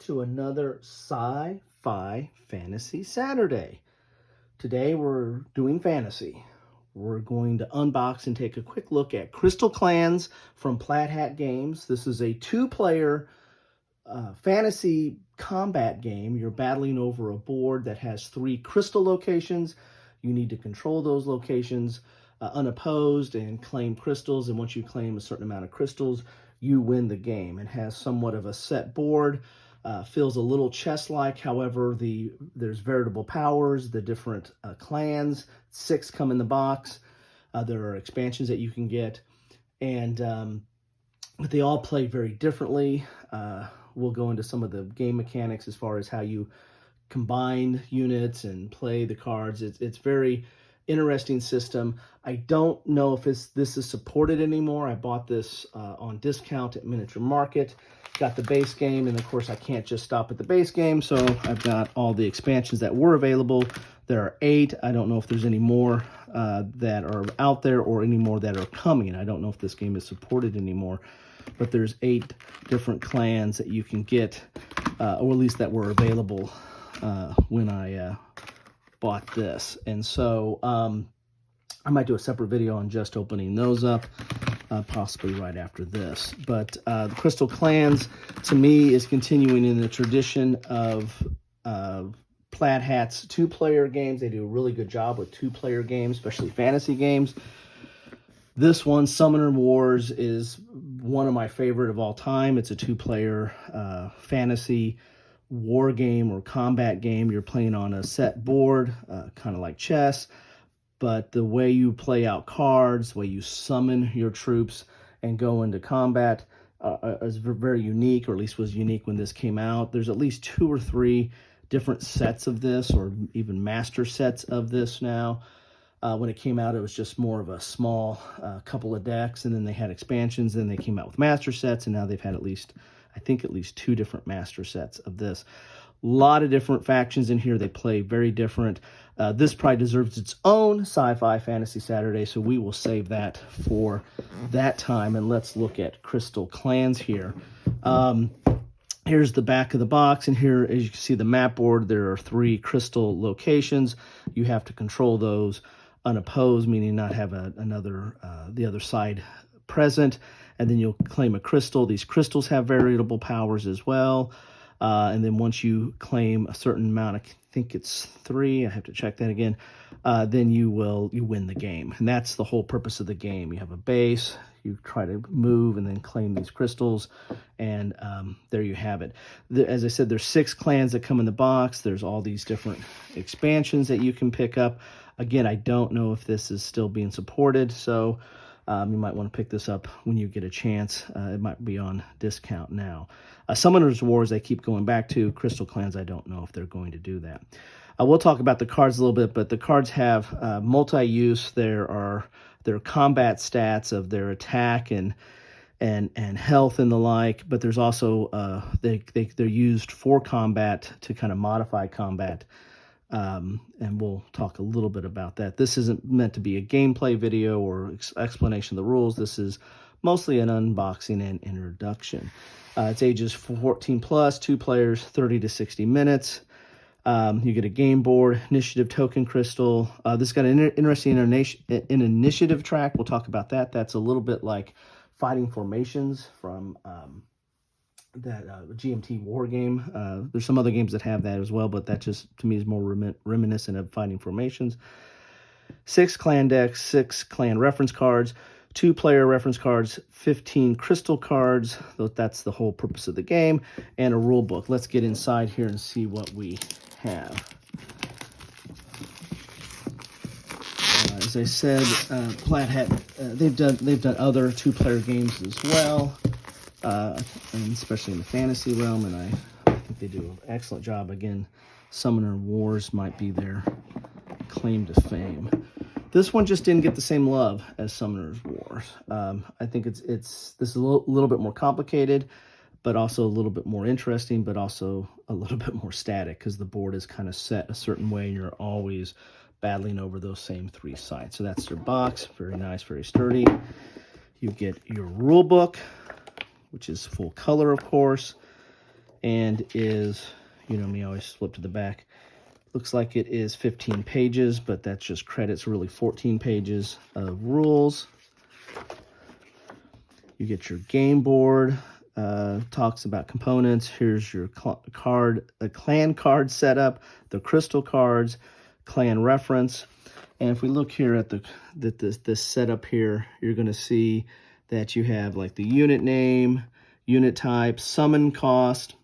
to another Sci-Fi Fantasy Saturday. Today we're doing fantasy. We're going to unbox and take a quick look at Crystal Clans from Plaid Hat Games. This is a two-player fantasy combat game. You're battling over a board that has 3 crystal locations. You need to control those locations unopposed and claim crystals, and once you claim a certain amount of crystals, you win the game. It has somewhat of a set board, feels a little chess-like. However, there's veritable powers, the different clans, 6 come in the box. There are expansions that you can get, and but they all play very differently. We'll go into some of the game mechanics as far as how you combine units and play the cards. It's very interesting system. I don't know if this is supported anymore. I bought this on discount at Miniature Market. Got the base game, and of course I can't just stop at the base game, so I've got all the expansions that were available. There are 8. I don't know if there's any more that are out there or any more that are coming. I don't know if this game is supported anymore, but there's 8 different clans that you can get, or at least that were available when I bought this. And so I might do a separate video on just opening those up, possibly right after this. But the Crystal Clans, to me, is continuing in the tradition of Plaid Hat's 2-player games. They do a really good job with 2-player games, especially fantasy games. This one, Summoner Wars, is one of my favorite of all time. It's a 2-player fantasy war game or combat game. You're playing on a set board, kind of like chess, but the way you play out cards, the way you summon your troops and go into combat is very unique, or at least was unique when this came out. There's at least 2 or 3 different sets of this, or even master sets of this now. When it came out, it was just more of a small couple of decks, and then they had expansions, then they came out with master sets, and now they've had at least 2 different master sets of this. A lot of different factions in here. They play very different. This probably deserves its own Sci-Fi Fantasy Saturday, so we will save that for that time, and let's look at Crystal Clans here. Here's the back of the box, and here, as you can see, the map board, there are 3 crystal locations. You have to control those unopposed, meaning not have the other side present, and then you'll claim a crystal. These crystals have variable powers as well, and then once you claim a certain amount, I think it's 3, I have to check that again, then you win the game. And that's the whole purpose of the game. You have a base, you try to move and then claim these crystals, and there you have it. As I said, there's 6 clans that come in the box. There's all these different expansions that you can pick up. Again, I don't know if this is still being supported, so you might want to pick this up when you get a chance. It might be on discount now. Summoner's Wars, they keep going back to. Crystal Clans, I don't know if they're going to do that. We'll talk about the cards a little bit, but the cards have multi-use. There are combat stats of their attack and health and the like, but there's also they're used for combat to kind of modify combat. And we'll talk a little bit about that. This isn't meant to be a gameplay video or explanation of the rules. This is mostly an unboxing and introduction. It's ages 14 plus, 2 players, 30 to 60 minutes. You get a game board, initiative token crystal. This got an interesting initiative track. We'll talk about that. That's a little bit like Fighting Formations from that GMT war game. There's some other games that have that as well, but that just, to me, is more reminiscent of Fighting Formations. 6 clan decks, 6 clan reference cards, 2-player reference cards, 15 crystal cards. That's the whole purpose of the game, and a rule book. Let's get inside here and see what we have. As I said, Plaid Hat, they've done other 2-player games as well, and especially in the fantasy realm, and I think they do an excellent job. Again, Summoner Wars might be their claim to fame. This one just didn't get the same love as Summoner's Wars. I think this is a little bit more complicated, but also a little bit more interesting, but also a little bit more static, because the board is kind of set a certain way, and you're always battling over those same 3 sides. So that's your box. Very nice, very sturdy. You get your rule book, which is full color, of course. and is, you know me, I always flip to the back. Looks like it is 15 pages, but that's just credits, really 14 pages of rules. You get your game board, talks about components. Here's your clan card setup, the crystal cards, clan reference. And if we look here at this setup here, you're going to see that you have like the unit name, unit type, summon cost,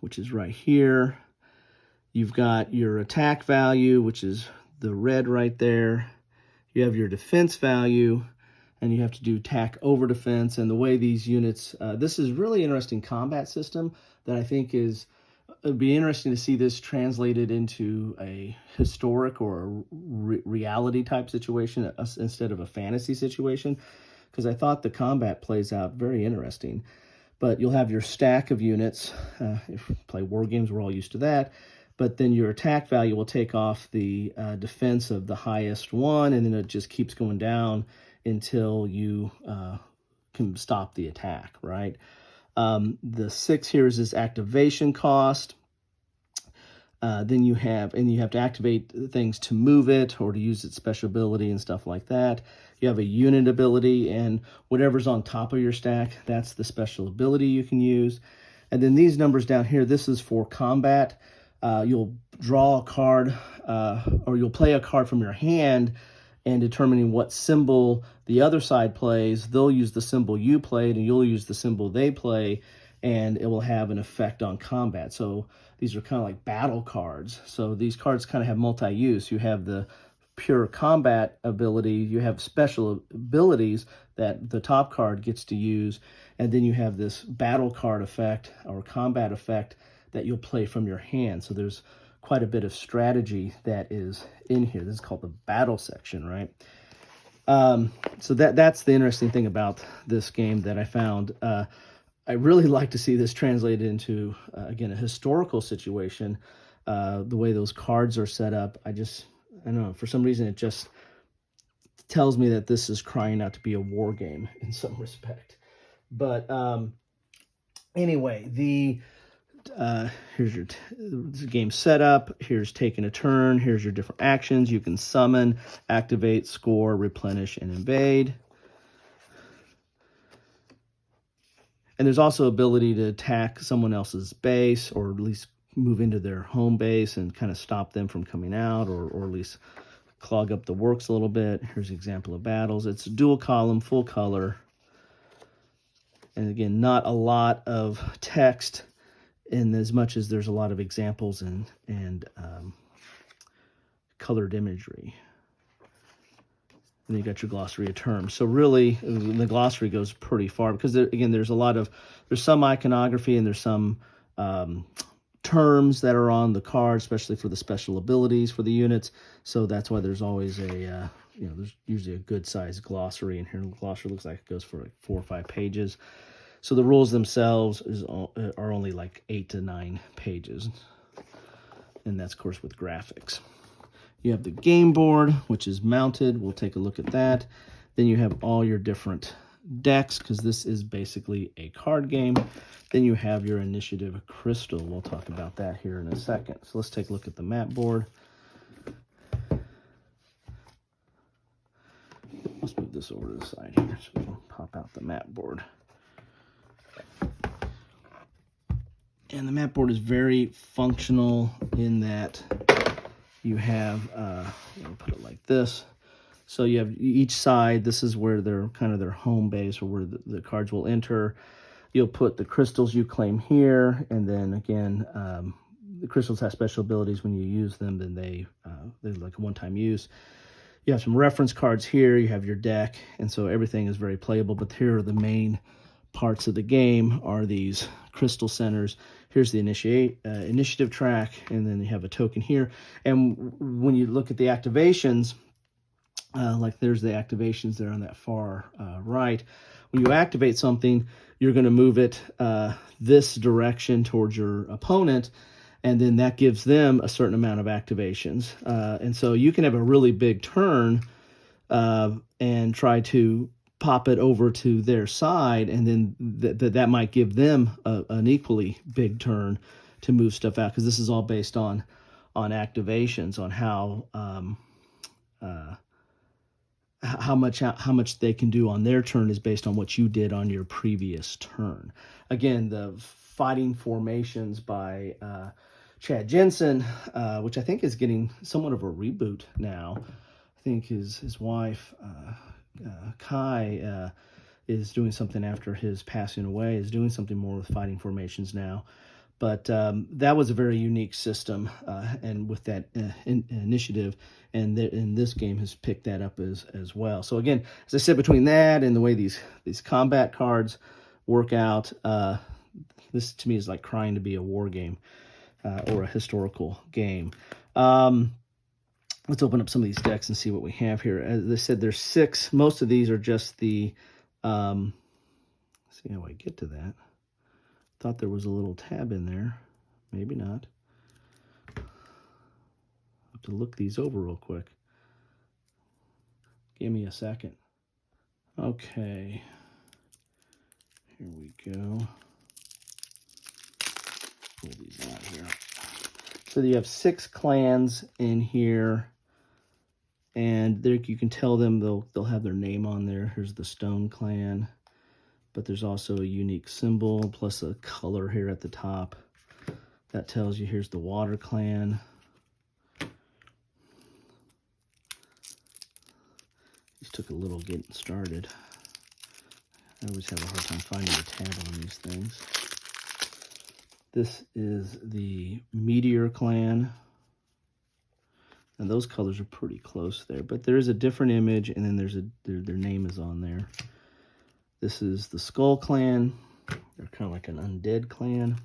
which is right here. You've got your attack value, which is the red right there. You have your defense value, and you have to do attack over defense. And the way these units, this is really interesting combat system that I think it'd be interesting to see this translated into a historic or a reality type situation instead of a fantasy situation, because I thought the combat plays out very interesting. But you'll have your stack of units. If you play war games, we're all used to that. But then your attack value will take off the defense of the highest one, and then it just keeps going down until you can stop the attack, right? The 6 here is this activation cost. Then you have to activate things to move it or to use its special ability and stuff like that. You have a unit ability, and whatever's on top of your stack, that's the special ability you can use. And then these numbers down here, this is for combat. You'll draw a card, or you'll play a card from your hand, and determining what symbol the other side plays, they'll use the symbol you played, and you'll use the symbol they play, and it will have an effect on combat. So these are kind of like battle cards. So these cards kind of have multi-use. You have the pure combat ability, you have special abilities that the top card gets to use, and then you have this battle card effect or combat effect that you'll play from your hand. So there's quite a bit of strategy that is in here. This is called the battle section, right? So that's the interesting thing about this game that I found. I really like to see this translated into, again, a historical situation. The way those cards are set up, I don't know, for some reason it just tells me that this is crying out to be a war game in some respect. But anyway, here's your game setup. Here's taking a turn. Here's your different actions. You can summon, activate, score, replenish, and invade. And there's also ability to attack someone else's base, or at least move into their home base and kind of stop them from coming out, or at least clog up the works a little bit. Here's an example of battles. It's dual column, full color. And again, not a lot of text, in as much as there's a lot of examples and colored imagery. And then you got your glossary of terms. So really, the glossary goes pretty far because, again, there's some iconography and there's some terms that are on the card, especially for the special abilities for the units. So that's why there's always there's usually a good sized glossary in here. The glossary looks like it goes for like 4 or 5 pages. So the rules themselves are only like 8 to 9 pages. And that's, of course, with graphics. You have the game board, which is mounted. We'll take a look at that. Then you have all your different decks, because this is basically a card game. Then you have your initiative crystal. We'll talk about that here in a second. So let's take a look at the map board. Let's move this over to the side here so we can pop out the map board. And the map board is very functional in that you have, put it like this. So you have each side, this is where they're kind of their home base, or where the cards will enter. You'll put the crystals you claim here, and then again, the crystals have special abilities. When you use them, then they're like a one-time use. You have some reference cards here, you have your deck, and so everything is very playable, but here are the main parts of the game are these crystal centers. Here's the initiative track, and then you have a token here. And when you look at the activations, like there's the activations there on that far right. When you activate something, you're going to move it this direction towards your opponent, and then that gives them a certain amount of activations. And so you can have a really big turn and try to pop it over to their side, and then that might give them an equally big turn to move stuff out, because this is all based on activations, on how much they can do on their turn is based on what you did on your previous turn. Again, the Fighting Formations by Chad Jensen, which I think is getting somewhat of a reboot now. I think his wife Kai is doing something after his passing away, is doing something more with Fighting Formations now. But that was a very unique system, and with that initiative, and this game has picked that up as well. So again, as I said, between that and the way these combat cards work out, this to me is like trying to be a war game or a historical game. Let's open up some of these decks and see what we have here. As I said, there's 6. Most of these are just the... let's see how I get to that. Thought there was a little tab in there. Maybe not. I'll have to look these over real quick. Give me a second. Okay. Here we go. Pull these out here. So you have 6 clans in here. And there you can tell them they'll have their name on there. Here's the Stone Clan. But there's also a unique symbol plus a color here at the top. That tells you here's the Water Clan. These took a little getting started. I always have a hard time finding the tab on these things. This is the Meteor Clan. And those colors are pretty close there. But there is a different image, and then there's their name is on there. This is the Skull Clan. They're kind of like an undead clan.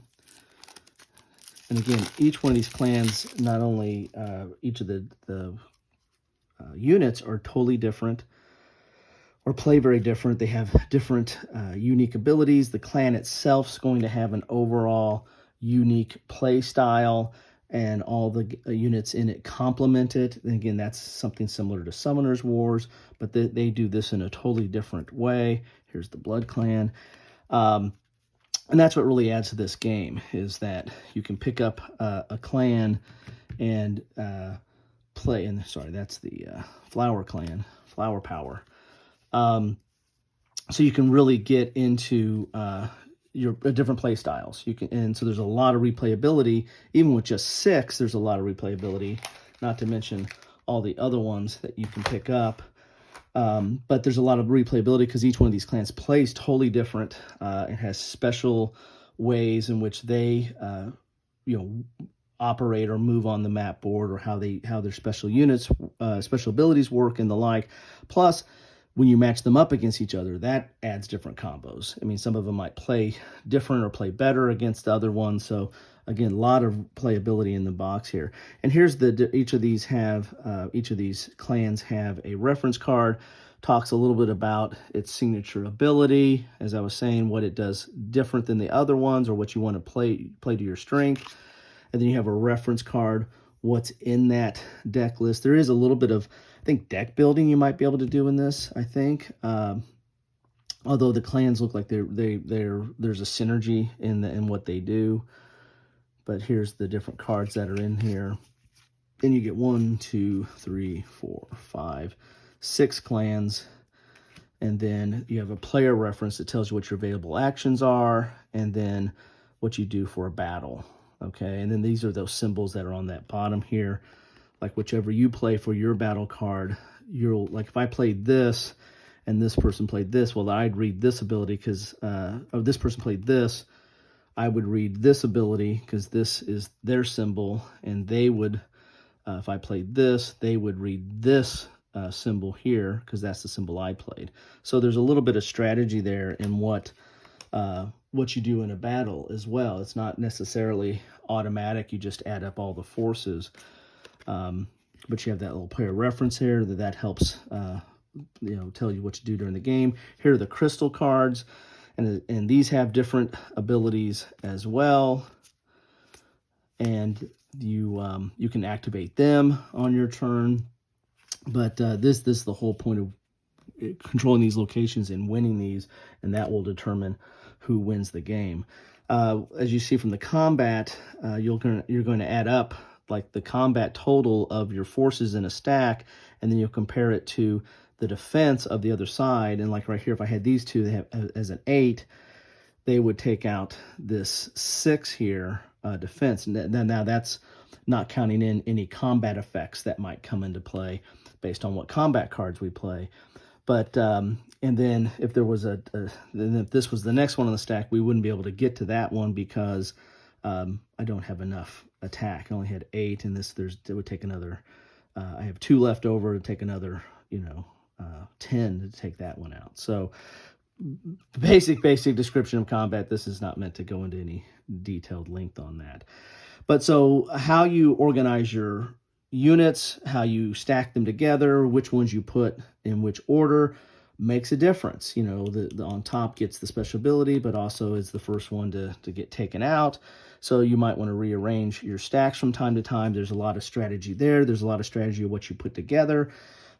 And again, each one of these clans, not only each of the units are totally different or play very different. They have different unique abilities. The clan itself is going to have an overall unique play style, and all the units in it complement it. And again, that's something similar to Summoner's Wars, but they do this in a totally different way. Here's the Blood Clan. And that's what really adds to this game, is that you can pick up a clan and play. And sorry, that's the Flower Clan, Flower Power. So you can really get into your different play styles. And so there's a lot of replayability. Even with just 6, there's a lot of replayability, not to mention all the other ones that you can pick up. But there's a lot of replayability because each one of these clans plays totally different. It has special ways in which they operate or move on the map board, or how their special units, special abilities work and the like. Plus, when you match them up against each other, that adds different combos. I mean, some of them might play different or play better against the other ones. So again, a lot of playability in the box here. And here's each of these clans have a reference card. Talks a little bit about its signature ability, as I was saying, what it does different than the other ones, or what you want to play to your strength. And then you have a reference card, what's in that deck list. There is a little bit of, I think, deck building you might be able to do in this, I think. Although the clans look like there's a synergy in what they do. But here's the different cards that are in here. Then you get 1, 2, 3, 4, 5, 6 clans. And then you have a player reference that tells you what your available actions are, and then what you do for a battle. Okay, and then these are those symbols that are on that bottom here. Like whichever you play for your battle card, like if I played this and this person played this, well, I'd read this ability because, this person played this, I would read this ability because this is their symbol, and they would, if I played this, they would read this symbol here because that's the symbol I played. So there's a little bit of strategy there in what you do in a battle as well. It's not necessarily automatic. You just add up all the forces. But you have that little player reference here that helps tell you what to do during the game. Here are the crystal cards, and these have different abilities as well. And you can activate them on your turn. But this is the whole point of controlling these locations and winning these, and that will determine who wins the game. As you see from the combat, you're going to add up like the combat total of your forces in a stack, and then you'll compare it to the defense of the other side. And like right here, if I had these two, they have as an 8, they would take out this 6 here, defense. And now that's not counting in any combat effects that might come into play based on what combat cards we play. But and then if there was then if this was the next one on the stack, we wouldn't be able to get to that one because I don't have enough attack. I only had 8, and it would take another. I have 2 left over to take another, 10 to take that one out. So basic description of combat. This is not meant to go into any detailed length on that. But so how you organize your units, how you stack them together, which ones you put in which order makes a difference. The on top gets the special ability, but also is the first one to get taken out. So you might want to rearrange your stacks from time to time. There's a lot of strategy there. There's a lot of strategy of what you put together.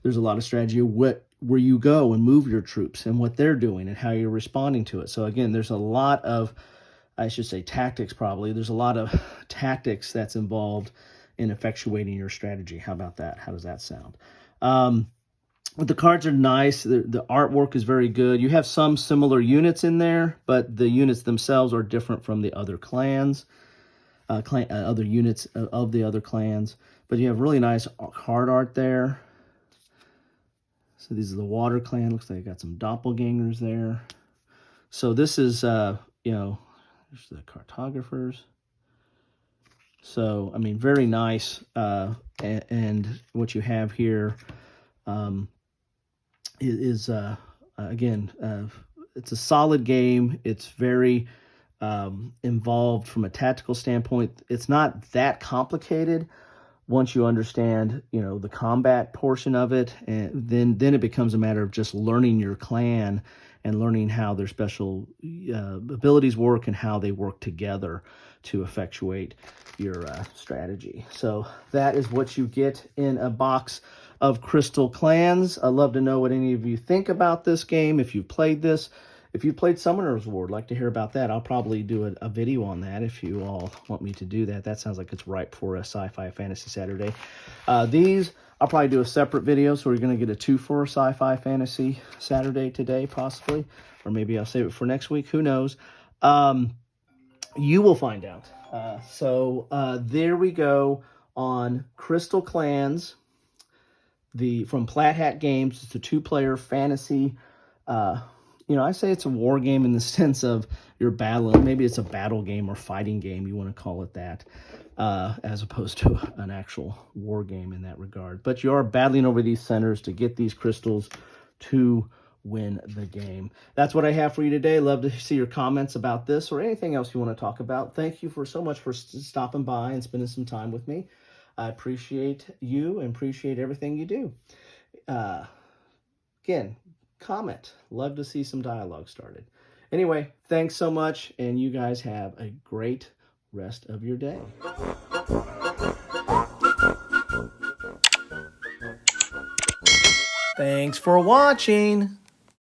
There's a lot of strategy of where you go and move your troops and what they're doing and how you're responding to it. So again, there's a lot of, I should say tactics probably. There's a lot of tactics that's involved in effectuating your strategy. How about that? How does that sound? But the cards are nice. The artwork is very good. You have some similar units in there, but the units themselves are different from the other clans, other units of the other clans. But you have really nice card art there. So these are the water clan. Looks like I got some doppelgangers there. So this is, there's the cartographers. So, I mean, very nice. And what you have here is again, it's a solid game. It's very involved from a tactical standpoint. It's not that complicated once you understand, the combat portion of it, and then it becomes a matter of just learning your clan and learning how their special abilities work and how they work together to effectuate your strategy. So that is what you get in a box of Crystal Clans. I'd love to know what any of you think about this game. If you've played this, if you played Summoner's War, I'd like to hear about that. I'll probably do a video on that if you all want me to do that. That sounds like it's ripe for a Sci-Fi Fantasy Saturday. These, I'll probably do a separate video, so we're going to get a 2 for Sci-Fi Fantasy Saturday today, possibly. Or maybe I'll save it for next week. Who knows? You will find out. There we go on Crystal Clans. From Plaid Hat Games. It's a 2-player fantasy. I say it's a war game in the sense of you're battling. Maybe it's a battle game or fighting game. You want to call it that, as opposed to an actual war game in that regard. But you are battling over these centers to get these crystals to win the game. That's what I have for you today. Love to see your comments about this or anything else you want to talk about. Thank you so much for stopping by and spending some time with me. I appreciate you and appreciate everything you do. Again, comment. Love to see some dialogue started. Anyway, thanks so much, and you guys have a great rest of your day. Thanks for watching.